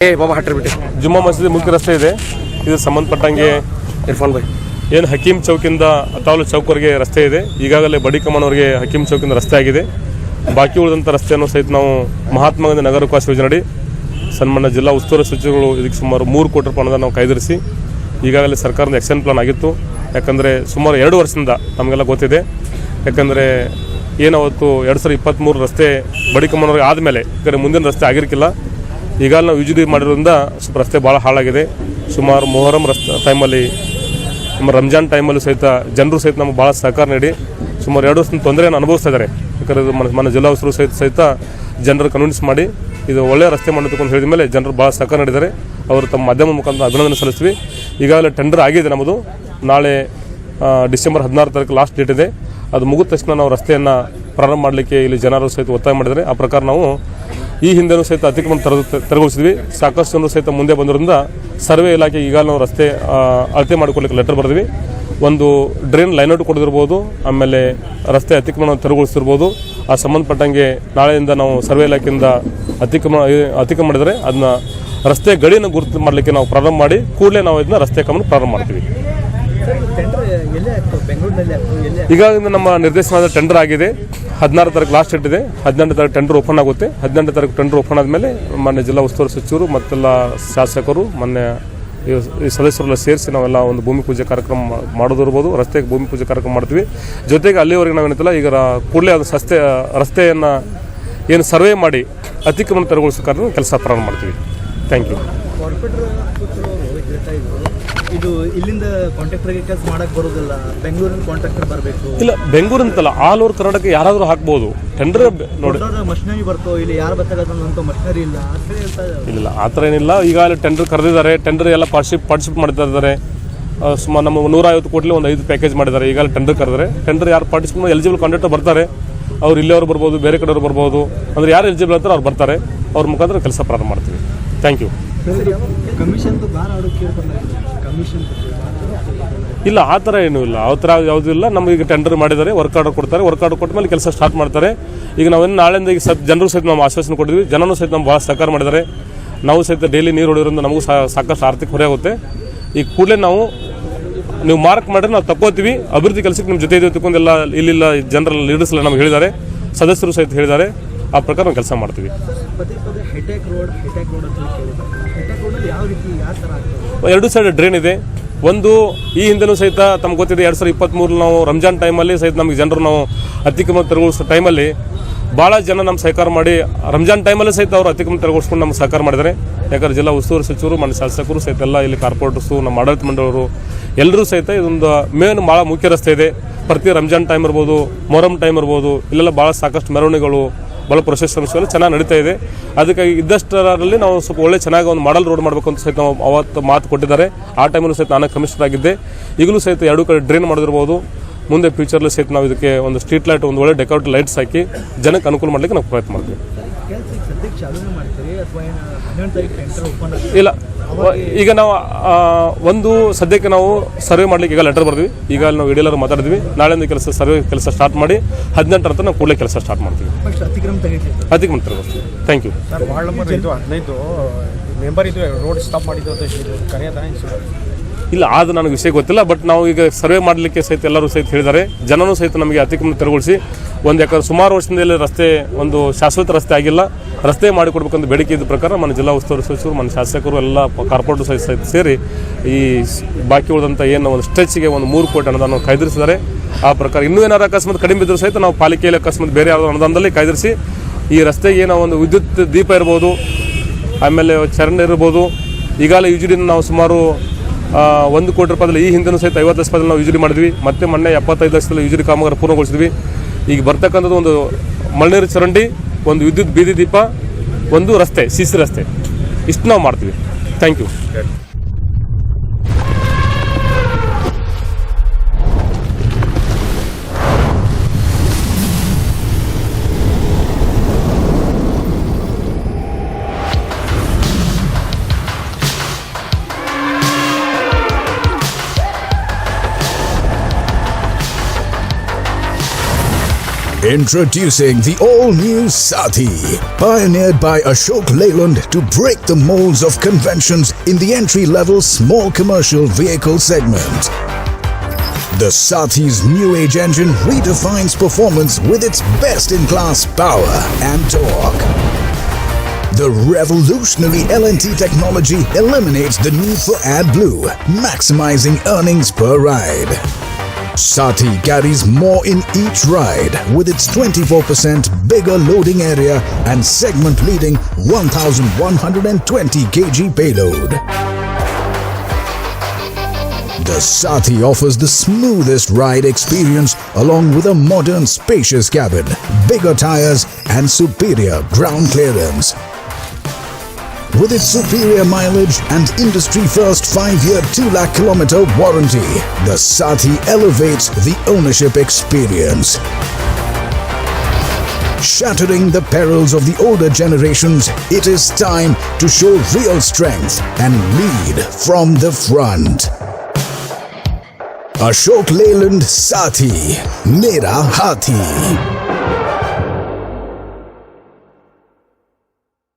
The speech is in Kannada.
ಜುಮ್ಮಾ ಮಸೀದಿ ಮುಖ್ಯ ರಸ್ತೆ ಇದೆ. ಇದು ಸಂಬಂಧಪಟ್ಟಂಗೆ ಇರ್ಫಾನ್ ಭಾಯ್ ಏನು ಹಕೀಂ ಚೌಕಿಂದ ಅತಾವಲ್ ಚೌಕ್ವರೆಗೆ ರಸ್ತೆ ಇದೆ. ಈಗಾಗಲೇ ಬಡಿ ಕಮಾನವರೆಗೆ ಹಕೀಂ ಚೌಕಿಂದ ರಸ್ತೆ ಆಗಿದೆ. ಬಾಕಿ ಉಳಿದಂಥ ರಸ್ತೆಯನ್ನು ಸಹಿತ ನಾವು ಮಹಾತ್ಮ ಗಾಂಧಿ ನಗರ ವಿಕಾಸ ಯೋಜನೆಯಡಿ ಸನ್ಮಾನ್ಯ ಜಿಲ್ಲಾ ಉಸ್ತುವಾರಿ ಸಚಿವರುಗಳು ಇದಕ್ಕೆ ಸುಮಾರು 3 ಕೋಟಿ ರೂಪಾಯಿ ನಾವು ಕಾಯ್ದಿರಿಸಿ ಈಗಾಗಲೇ ಸರ್ಕಾರದ ಆ್ಯಕ್ಷನ್ ಪ್ಲಾನ್ ಆಗಿತ್ತು. ಯಾಕಂದರೆ ಸುಮಾರು 2 ವರ್ಷದಿಂದ ನಮಗೆಲ್ಲ ಗೊತ್ತಿದೆ. ಯಾಕಂದರೆ ಏನಾವತ್ತು 2023 ರಸ್ತೆ ಬಡಿ ಕಮಾನವರೆಗೆ ಆದಮೇಲೆ ಯಾಕಂದರೆ ಮುಂದಿನ ರಸ್ತೆ ಆಗಿರಲಿಕ್ಕಿಲ್ಲ. ಈಗಾಗಲೇ ನಾವು ಯುಜಿಡಿ ಮಾಡಿರೋದ್ರಿಂದ ಸ್ವಲ್ಪ ರಸ್ತೆ ಭಾಳ ಹಾಳಾಗಿದೆ. ಸುಮಾರು ಮೊಹರಂ ರಸ್ತೆ ಟೈಮಲ್ಲಿ ನಮ್ಮ ರಂಜಾನ್ ಟೈಮಲ್ಲೂ ಸಹಿತ ಜನರು ಸಹಿತ ನಮಗೆ ಭಾಳ ಸಹಕಾರ ನೀಡಿ ಸುಮಾರು 2 ವರ್ಷದಿಂದ ತೊಂದರೆಯನ್ನು ಅನುಭವಿಸ್ತಾ ಇದ್ದಾರೆ. ಯಾಕಂದರೆ ಇದು మన ಜಿಲ್ಲಾ ಉಸ್ತುವಾರಿ ಸಹಿತ ಜನರು ಕನ್ವಿನ್ಸ್ ಮಾಡಿ ಇದು ಒಳ್ಳೆಯ ರಸ್ತೆ ಮಾಡೋದಕ್ಕೆ ಅಂತ ಹೇಳಿದ ಮೇಲೆ ಜನರು ಭಾಳ ಸಹಕಾರ ನೀಡಿದ್ದಾರೆ. ಅವರು ತಮ್ಮ ಮಾಧ್ಯಮ ಮುಖಾಂತರ ಅಭಿನಂದನೆ ಸಲ್ಲಿಸ್ತೀವಿ. ಈಗಾಗಲೇ ಟೆಂಡರ್ ಆಗಿದೆ ನಮ್ಮದು. ನಾಳೆ ಡಿಸೆಂಬರ್ 16 ತಾರೀಕು ಲಾಸ್ಟ್ ಡೇಟ್ ಇದೆ. ಅದು ಮುಗಿದ ತಕ್ಷಣ ನಾವು ರಸ್ತೆಯನ್ನು ಪ್ರಾರಂಭ ಮಾಡಲಿಕ್ಕೆ ಇಲ್ಲಿ ಜನರು ಸಹಿತ ಒತ್ತಾಯ ಮಾಡಿದರೆ ಆ ಪ್ರಕಾರ ನಾವು ಈ ಹಿಂದೆನೂ ಸಹಿತ ಅತಿಕ್ರಮಣ ತೆರವುಗೊಳಿಸಿದ್ವಿ. ಸಾಕಷ್ಟು ಜನರು ಸಹಿತ ಮುಂದೆ ಬಂದಿರೋದ್ರಿಂದ ಸರ್ವೆ ಇಲಾಖೆ ಈಗಾಗಲೇ ನಾವು ರಸ್ತೆ ಅಳತೆ ಮಾಡಿಕೊಳ್ಳಿಕ್ಕೆ ಲೆಟರ್ ಬರೆದ್ವಿ. ಒಂದು ಡ್ರೈನ್ ಲೈನ್ಔಟ್ ಕೊಡದಿರ್ಬೋದು, ಆಮೇಲೆ ರಸ್ತೆ ಅತಿಕ್ರಮಣ ತೆರವುಗೊಳಿಸಿರ್ಬೋದು. ಆ ಸಂಬಂಧಪಟ್ಟಂಗೆ ನಾಳೆಯಿಂದ ನಾವು ಸರ್ವೆ ಇಲಾಖೆಯಿಂದ ಅತಿಕ್ರಮಣ ಮಾಡಿದರೆ ಅದನ್ನ ರಸ್ತೆ ಗಡಿಯನ್ನು ಗುರುತು ಮಾಡಲಿಕ್ಕೆ ನಾವು ಪ್ರಾರಂಭ ಮಾಡಿ ಕೂಡಲೇ ನಾವು ಇದನ್ನ ರಸ್ತೆ ಕಾಮನ್ನು ಪ್ರಾರಂಭ ಮಾಡ್ತೀವಿ. ಈಗಾಗಲೇ ನಮ್ಮ ನಿರ್ದೇಶನದ ಟೆಂಡರ್ ಆಗಿದೆ. 16 ತಾರೀಕು ಲಾಸ್ಟ್ ಡೇಟ್ ಇದೆ. 18 ತಾರೀಕು ಟೆಂಡರ್ ಓಪನ್ ಆಗುತ್ತೆ. 18 ತಾರೀಕು ಟೆಂಡರ್ ಓಪನ್ ಆದಮೇಲೆ ಮೊನ್ನೆ ಜಿಲ್ಲಾ ಉಸ್ತುವಾರಿ ಸಚಿವರು ಮತ್ತೆಲ್ಲ ಶಾಸಕರು ಮೊನ್ನೆ ಈ ಸದಸ್ಯರೆಲ್ಲ ಸೇರಿಸಿ ನಾವೆಲ್ಲ ಒಂದು ಭೂಮಿ ಪೂಜೆ ಕಾರ್ಯಕ್ರಮ ಮಾಡೋದಿರ್ಬೋದು, ರಸ್ತೆಗೆ ಭೂಮಿ ಪೂಜೆ ಕಾರ್ಯಕ್ರಮ ಮಾಡ್ತೀವಿ. ಜೊತೆಗೆ ಅಲ್ಲಿವರೆಗೆ ನಾವೇನಿತ್ತಲ್ಲ ಈಗ ಕೂಡಲೇ ಅದು ರಸ್ತೆಯನ್ನು ಏನು ಸರ್ವೆ ಮಾಡಿ ಅತಿಕ್ರಮಣ ತೆರವುಗೊಳಿಸೋ ಕೆಲಸ ಪ್ರಾರಂಭ ಮಾಡ್ತೀವಿ. Thank you. ಇದು ಇಲ್ಲಿಂದ ಕಾಂಟ್ರಾಕ್ಟರ್ಗೆ ಕೆಲಸ ಮಾಡಕ್ಕೆ ಬರೋದಿಲ್ಲ, ಬೆಂಗಳೂರಿನ ಕಾಂಟ್ರಾಕ್ಟರ್ ಬರಬೇಕು. ಇಲ್ಲ, ಬೆಂಗಳೂರು ಅಂತಲ್ಲ, ಆಲ್ ಓವರ್ ಕರ್ನಾಟಕ ಯಾರಾದರೂ ಹಾಕ್ಬೋದು ಟೆಂಡರ್. ನೋಡಿ, ಮಷಿನರಿ ಬರ್ತೋ ಇಲ್ಲಿ ಯಾರು ಬೇಕಾದಂತ ಮಷಿನರಿ ಇಲ್ಲ. ಇಲ್ಲ, ಆ ಥರ ಏನಿಲ್ಲ. ಈಗಾಗಲೇ ಟೆಂಡರ್ ಕರೆದಿದ್ದಾರೆ. ಟೆಂಡರ್ ಎಲ್ಲ ಪಾರ್ಟಿಸಿಪೇಟ್ ಮಾಡ್ತಾ ಇದ್ದಾರೆ. ಸುಮಾರು ನಮ್ಮ 150 ಕೋಟಿ ಒಂದು 5 ಪ್ಯಾಕೇಜ್ ಮಾಡಿದ್ದಾರೆ. ಈಗಾಗಲೇ ಟೆಂಡರ್ ಕರೆದರೆ ಟೆಂಡರ್ ಯಾರು ಪಾರ್ಟಿಸಿಪೇಟ್ ಎಲಿಜಿಬಲ್ ಕಾಂಟ್ರಾಕ್ಟರ್ ಬರ್ತಾರೆ. ಅವ್ರು ಇಲ್ಲಿಯವರು ಬರ್ಬೋದು, ಬೇರೆ ಕಡೆಯವರು ಬರ್ಬೋದು. ಅಂದರೆ ಯಾರು ಎಲಿಜಿಬಲ್ ಅಂತಾರೆ ಅವ್ರು ಬರ್ತಾರೆ. ಅವ್ರ ಮುಖಾಂತರ ಕೆಲಸ ಪ್ರಾರಂಭ ಮಾಡ್ತೀವಿ. Thank you. ಇಲ್ಲ, ಆ ಥರ ಏನೂ ಇಲ್ಲ. ಆ ಥರ ಯಾವುದೂ ಇಲ್ಲ. ನಮಗೀಗ ಟೆಂಡರ್ ಮಾಡಿದ್ದಾರೆ, ವರ್ಕ್ ಆರ್ಡರ್ ಕೊಡ್ತಾರೆ. ವರ್ಕ್ ಆರ್ಡರ್ ಕೊಟ್ಟ ಮೇಲೆ ಕೆಲಸ ಸ್ಟಾರ್ಟ್ ಮಾಡ್ತಾರೆ. ಈಗ ನಾವೇನು ನಾಳೆಯಿಂದ ಈಗ ಜನರು ಸಹಿತ ನಾವು ಆಶ್ವಾಸನೆ ಕೊಟ್ಟಿದ್ವಿ. ಜನನೂ ಸಹಿತ ನಮ್ಗೆ ಭಾಳ ಸಹಕಾರ ಮಾಡಿದ್ದಾರೆ. ನಾವು ಸಹಿತ ಡೈಲಿ ನೀರು ಹೊಡೆಯೋದ್ರಿಂದ ನಮಗೂ ಸಾಕಷ್ಟು ಆರ್ಥಿಕ ಹೊರೆ ಆಗುತ್ತೆ. ಈಗ ಕೂಡಲೇ ನೀವು ಮಾರ್ಕ್ ಮಾಡಿದ್ರೆ ನಾವು ತಗೋತೀವಿ. ಅಭಿವೃದ್ಧಿ ಕೆಲಸಕ್ಕೆ ನಿಮ್ಮ ಜೊತೆ ಇದೆ ತಿಳ್ಕೊಂಡೆಲ್ಲ ಇಲ್ಲಿಲ್ಲ ಜನರಲ್ ಲೀಡರ್ಸ್ ಎಲ್ಲ ನಮ್ಗೆ ಹೇಳಿದ್ದಾರೆ, ಸದಸ್ಯರು ಸಹಿತ ಹೇಳಿದ್ದಾರೆ. ಆ ಪ್ರಕಾರ ನಾವು ಕೆಲಸ ಮಾಡ್ತೀವಿ. 2 ಸೈಡ್ ಡ್ರೈನ್ ಇದೆ. ಒಂದು ಈ ಹಿಂದೆನೂ ಸಹಿತ ತಮ್ಗೆ ಗೊತ್ತಿದೆ 2023 ನಾವು ರಂಜಾನ್ ಟೈಮಲ್ಲಿ ಸಹಿತ ನಮಗೆ ಜನರು ನಾವು ಅತಿಕ್ರಮಣ ತೆರವುಗೊಳಿಸೋ ಟೈಮಲ್ಲಿ ಭಾಳ ಜನ ನಮ್ಮ ಸಹಕಾರ ಮಾಡಿ ರಂಜಾನ್ ಟೈಮಲ್ಲಿ ಸಹಿತ ಅವರು ಅತಿಕ್ರಮಣ ತೆರವುಗೊಳಿಸ್ಕೊಂಡು ನಮ್ಗೆ ಸಹಕಾರ ಮಾಡಿದ್ದಾರೆ. ಯಾಕಂದರೆ ಜಿಲ್ಲಾ ಉಸ್ತುವಾರಿ ಸಚಿವರು, ಮನೆ ಶಾಸಕರು ಸಹಿತ ಎಲ್ಲ ಇಲ್ಲಿ ಕಾರ್ಪೊರೇಟರ್ಸು, ನಮ್ಮ ಆಡಳಿತ ಮಂಡಳಿಯವರು ಎಲ್ಲರೂ ಸಹಿತ ಇದೊಂದು ಮೇನ್ ಭಾಳ ಮುಖ್ಯ ರಸ್ತೆ ಇದೆ. ಪ್ರತಿ ರಂಜಾನ್ ಟೈಮ್ ಇರ್ಬೋದು, ಮೊಹರಂ ಟೈಮ್ ಇರ್ಬೋದು, ಇಲ್ಲೆಲ್ಲ ಭಾಳ ಸಾಕಷ್ಟು ಮೆರವಣಿಗೆಗಳು, ಭಾಳ ಪ್ರೊಸೆಸ್ ಅಂಶಗಳು ಚೆನ್ನಾಗಿ ನಡೀತಾ ಇದೆ. ಅದಕ್ಕಾಗಿ ಇದ್ದಷ್ಟರಲ್ಲಿ ನಾವು ಸ್ವಲ್ಪ ಒಳ್ಳೆ ಚೆನ್ನಾಗಿ ಒಂದು ಮಾಡಲ್ ರೋಡ್ ಮಾಡಬೇಕು ಅಂತ ಸಹಿತ ನಾವು ಅವತ್ತು ಮಾತು ಕೊಟ್ಟಿದ್ದಾರೆ. ಆ ಟೈಮಲ್ಲೂ ಸಹಿತ ನಾನು ಕಮಿಷನರ್ ಆಗಿದ್ದೆ. ಈಗಲೂ ಸಹಿತ 2 ಕಡೆ ಡ್ರೈನ್ ಮಾಡೋದಿರ್ಬೋದು. ಮುಂದೆ ಫ್ಯೂಚರ್ಲಿ ಸಹಿತ ನಾವು ಇದಕ್ಕೆ ಒಂದು ಸ್ಟ್ರೀಟ್ ಲೈಟ್, ಒಂದು ಒಳ್ಳೆ ಡೆಕೋರೇಟಿವ್ ಲೈಟ್ಸ್ ಹಾಕಿ ಜನಕ್ಕೆ ಅನುಕೂಲ ಮಾಡಲಿಕ್ಕೆ ನಾವು ಪ್ರಯತ್ನ ಮಾಡ್ತೀವಿ. ಇಲ್ಲ, ಈಗ ನಾವು ಒಂದು ಸದ್ಯಕ್ಕೆ ನಾವು ಸರ್ವೆ ಮಾಡಲಿಕ್ಕೆ ಈಗ ಲೆಟರ್ ಬರ್ತೀವಿ. ಈಗ ನಾವು ಇಡೀ ಮಾತಾಡಿದ್ವಿ. ನಾಳೆಯಿಂದ ಸರ್ವೆ ಕೆಲಸ ಸ್ಟಾರ್ಟ್ ಮಾಡಿ 18 ಅಂತ ನಾವು ಕೂಡಲೇ ಕೆಲಸ ಸ್ಟಾರ್ಟ್ ಮಾಡ್ತೀವಿ. ಅತಿಕ್ರಮಣ ತೆರವುಗೊಳಿಸ್ತೀವಿ. Thank you. ರೋಡ್ ಸ್ಟಾಪ್ ಮಾಡಿದ್ದು ಇಲ್ಲ, ಅದು ನನಗೆ ವಿಷಯ ಗೊತ್ತಿಲ್ಲ. ಬಟ್ ನಾವು ಈಗ ಸರ್ವೆ ಮಾಡಲಿಕ್ಕೆ ಸಹಿತ ಎಲ್ಲರೂ ಸಹಿತ ಹೇಳಿದ್ದಾರೆ. ಜನನೂ ಸಹಿತ ನಮಗೆ ಅತಿಕ್ರಮಣ ತೆರವುಗೊಳಿಸಿ ಯಾಕಂದ್ರೆ ಸುಮಾರು ವರ್ಷದಿಂದ ರಸ್ತೆ ಒಂದು ಶಾಶ್ವತ ರಸ್ತೆ ಆಗಿಲ್ಲ, ರಸ್ತೆ ಮಾಡಿಕೊಡ್ಬೇಕಂತ ಬೇಡಿಕೆ ಇದ್ದ ಪ್ರಕಾರ మన ಜಿಲ್ಲಾ ಉಸ್ತುವಾರಿ ಸಚಿವರು, మన ಶಾಸಕರು ಎಲ್ಲ ಕಾರ್ಪೊರೇಟರ್ ಸಹಿತ ಸೇರಿ ಈ ಬಾಕಿ ಉಳಿದಂಥ ಏನು ಒಂದು ಸ್ಟ್ರೆಚ್ಗೆ ಒಂದು 3 ಕೋಟಿ ಅನುದಾನ ಕಾಯ್ದಿರಿಸಿದ್ದಾರೆ. ಆ ಪ್ರಕಾರ ಇನ್ನೂ ಏನಾರು ಅಕಸ್ಮಾತ್ ಕಡಿಮೆ ಇದ್ದರೂ ಸಹಿತ ನಾವು ಪಾಲಿಕೆಯಲ್ಲಿ ಅಕಸ್ಮಾತ್ ಬೇರೆ ಯಾವುದೋ ಅನುದಾನದಲ್ಲಿ ಕಾಯ್ದಿರಿಸಿ ಈ ರಸ್ತೆಗೆ ಏನೋ ಒಂದು ವಿದ್ಯುತ್ ದೀಪ ಇರ್ಬೋದು, ಆಮೇಲೆ ಚರಂಡಿ ಇರ್ಬೋದು. ಈಗಾಗಲೇ ಯುಜಿಡಿನ ನಾವು ಸುಮಾರು 1 ಕೋಟಿ ರೂಪಾಯಿದಲ್ಲಿ ಈ ಹಿಂದೆನೂ ಸಹಿತ 50 ಲಕ್ಷದಲ್ಲಿ ನಾವು ಯುಜಿಡಿ ಮಾಡಿದ್ವಿ. ಮತ್ತೆ ಮೊನ್ನೆ 75 ಲಕ್ಷದಲ್ಲಿ ಯುಜಿಡಿ ಕಾಮಗಾರಿ ಪೂರ್ಣಗೊಳಿಸಿದ್ವಿ. ಈಗ ಬರ್ತಕ್ಕಂಥದ್ದು ಒಂದು ಮಳೆನೀರು ಚರಂಡಿ, ಒಂದು ವಿದ್ಯುತ್ ಬೀದಿ ದೀಪ, ಒಂದು ರಸ್ತೆ, CC ರಸ್ತೆ, ಇಷ್ಟು ನಾವು ಮಾಡ್ತೀವಿ. Thank you. Introducing the all-new Saathi, pioneered by Ashok Leyland to break the molds of conventions in the entry-level small commercial vehicle segment. The Saathi's new age engine redefines performance with its best-in-class power and torque. The revolutionary LNT technology eliminates the need for AdBlue, maximizing earnings per ride. Saathi carries more in each ride with its 24% bigger loading area and segment-leading 1,120 kg payload. The Saathi offers the smoothest ride experience along with a modern spacious cabin, bigger tires and superior ground clearance. With its superior mileage and industry-first 5-year 2 lakh kilometer warranty, the Saathi elevates the ownership experience. Shattering the perils of the older generations, it is time to show real strength and lead from the front. Ashok Leyland Saathi, Mera Hathi.